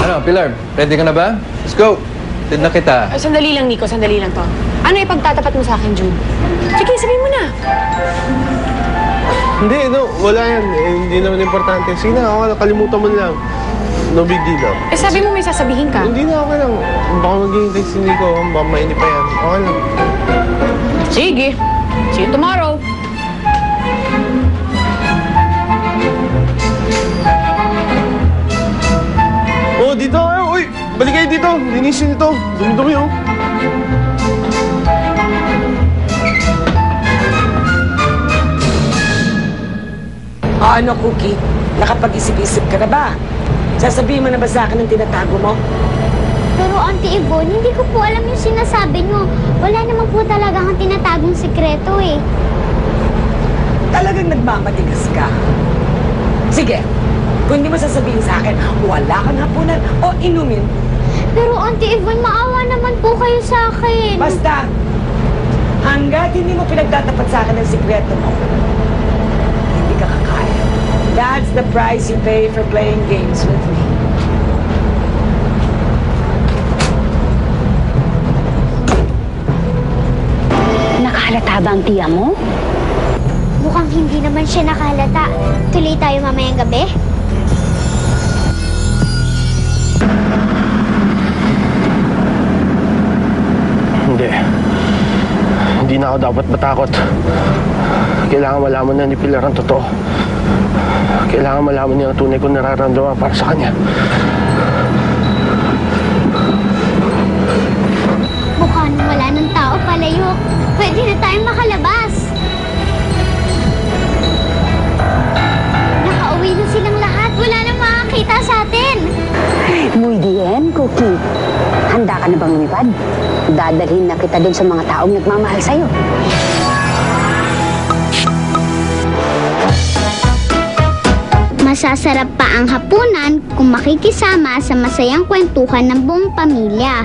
Ano, Pilar? Ready ka na ba? Let's go! Tid na kita. Sandali lang, Nico. Sandali lang to. Ano ipagtatapat mo sa akin, Jude? Sige, sabihin mo na. Hindi, no. Wala yan. Eh, hindi naman importante. Sige na, ako kalimutan mo lang. No big deal, no? Eh, sabi mo may sasabihin ka. Hindi na, okay lang. Baka maghihintay si Nico. Baka mainip pa yan. Okay lang. Sige. See you tomorrow. Oh, dito kayo. Uy, balik kayo dito. Linisin ito. Dumi-dumi, oh. Ano, Cookie? Nakapag-isip-isip ka na ba? Sasabihin mo na ba sa akin ang tinatago mo? Pero Auntie Yvonne, hindi ko po alam yung sinasabi nyo. Wala naman po talaga ang tinatagong sikreto eh. Talagang nagmamatigas ka. Sige, kung hindi mo sasabihin sa akin, wala kang hapunan o inumin. Pero Auntie Yvonne, maawa naman po kayo sa akin. Basta, hanggat hindi mo pinagtatapat sa akin ang sikreto mo, hindi ka kakaya. That's the price you pay for playing games with me. Nakahalata ba ang tiya mo? Mukhang hindi naman siya nakalata. Tuloy tayo mamayang gabi? Hindi. Hindi na ako dapat matakot. Kailangan malaman na ni Pilar ang totoo. Kailangan malaman niya ang tunay kong nararamdaman para sa kanya. Mukha nang wala ng tao palayo. Pwede na tayong makalabas. Nakauwi na silang lahat. Wala nang makakita sa atin. Muy bien, Cookie. Handa ka na bang lumipad? Dadalhin na kita dun sa mga taong nagmamahal sa'yo. Masasarap pa ang hapunan kung makikisama sa masayang kwentuhan ng buong pamilya.